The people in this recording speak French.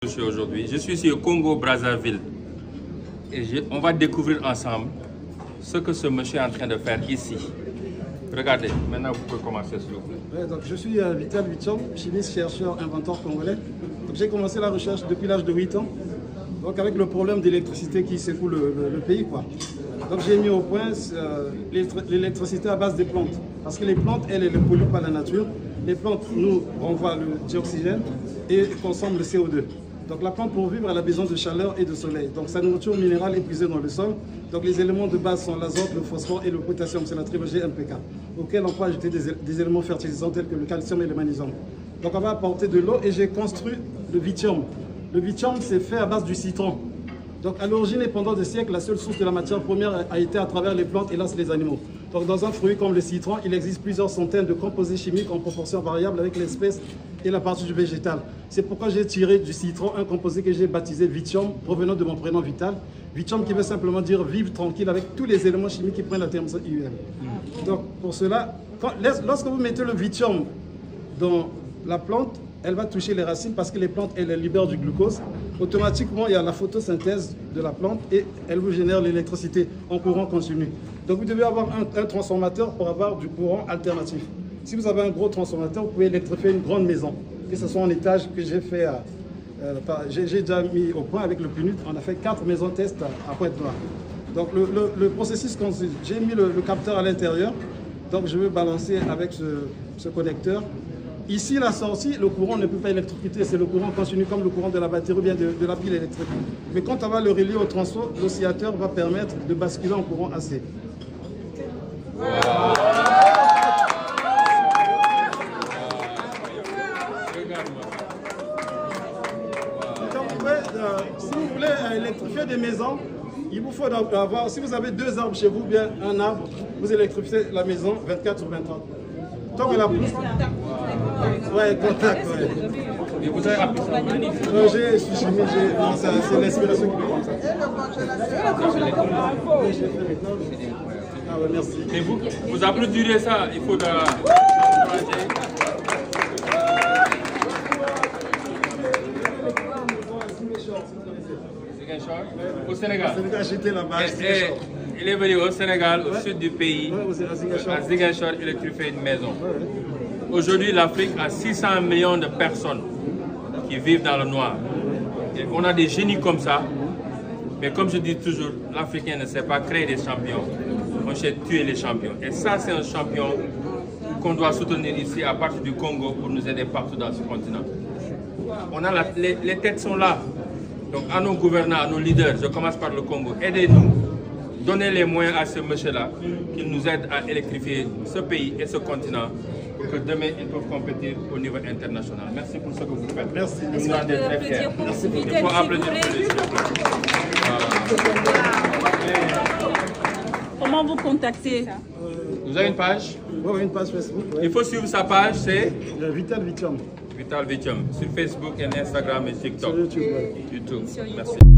Aujourd'hui, je suis ici au Congo-Brazzaville et on va découvrir ensemble ce que ce monsieur est en train de faire ici. Regardez, maintenant vous pouvez commencer s'il vous plaît. Ouais, donc je suis Vital Vichom, chimiste, chercheur, inventeur congolais. J'ai commencé la recherche depuis l'âge de 8 ans, donc avec le problème d'électricité qui secoue le pays, quoi. Donc j'ai mis au point l'électricité à base des plantes, parce que les plantes, elles ne polluent pas la nature. Les plantes nous renvoient le dioxygène et consomment le CO2. Donc la plante, pour vivre, elle a besoin de chaleur et de soleil. Donc sa nourriture minérale est puisée dans le sol. Donc les éléments de base sont l'azote, le phosphore et le potassium, c'est la trilogie NPK, auquel on peut ajouter des éléments fertilisants tels que le calcium et le magnésium. Donc on va apporter de l'eau et j'ai construit le Vichom. Le Vichom, c'est fait à base du citron. Donc à l'origine et pendant des siècles, la seule source de la matière première a été à travers les plantes, hélas les animaux. Donc dans un fruit comme le citron, il existe plusieurs centaines de composés chimiques en proportion variable avec l'espèce et la partie du végétal. C'est pourquoi j'ai tiré du citron un composé que j'ai baptisé Vichom, provenant de mon prénom Vital. Vichom qui veut simplement dire vivre tranquille avec tous les éléments chimiques qui prennent la terme IUM. Donc pour cela, lorsque vous mettez le Vichom dans la plante, elle va toucher les racines parce que les plantes, elles libèrent du glucose. Automatiquement, il y a la photosynthèse de la plante et elle vous génère l'électricité en courant continu. Donc vous devez avoir un transformateur pour avoir du courant alternatif. Si vous avez un gros transformateur, vous pouvez électrifier une grande maison, que ce soit en étage que j'ai fait, j'ai déjà mis au point avec le PNUD. On a fait 4 maisons test à Pointe-Noire. Donc le processus consiste, j'ai mis le capteur à l'intérieur, donc je vais balancer avec ce connecteur. Ici, la sortie, le courant ne peut pas électrocuter, c'est le courant continu comme le courant de la batterie ou bien de la pile électrique. Mais quand on va le relier au transfo, l'oscillateur va permettre de basculer en courant AC. Wow. Si vous voulez électrifier des maisons, il vous faut avoir, si vous avez 2 arbres chez vous, bien un arbre, vous électrifiez la maison 24 sur 24. Tant que la pousse. Ouais, contact, ouais. Et vous avez appris ça? Je suis chimiste, c'est l'inspiration qui me comme ça. Ah ouais, merci. Et vous applaudirez ça, il faut au Sénégal. J'étais là-bas. Il est venu au Sénégal, au sud du pays, à Ziguinchor, électrifier une maison. Aujourd'hui, l'Afrique a 600 millions de personnes qui vivent dans le noir. Et on a des génies comme ça, mais comme je dis toujours, l'Africain ne sait pas créer des champions, on sait tuer les champions. Et ça, c'est un champion qu'on doit soutenir ici à partir du Congo pour nous aider partout dans ce continent. On a les têtes sont là. Donc à nos gouvernants, à nos leaders, je commence par le Congo, aidez-nous, donnez les moyens à ce monsieur-là, qu'il nous aide à électrifier ce pays et ce continent, pour que demain ils peuvent compétir au niveau international. Merci pour ce que vous faites. Merci. Nous en sommes très fiers. Merci beaucoup. Il faut applaudir pour les Comment vous contactez? Vous avez une page? Oui, une page Facebook. Ouais. Il faut suivre sa page, c'est Vital Vichom. Vital Vichom, sur Facebook, et Instagram et TikTok. Sur YouTube. YouTube. Merci.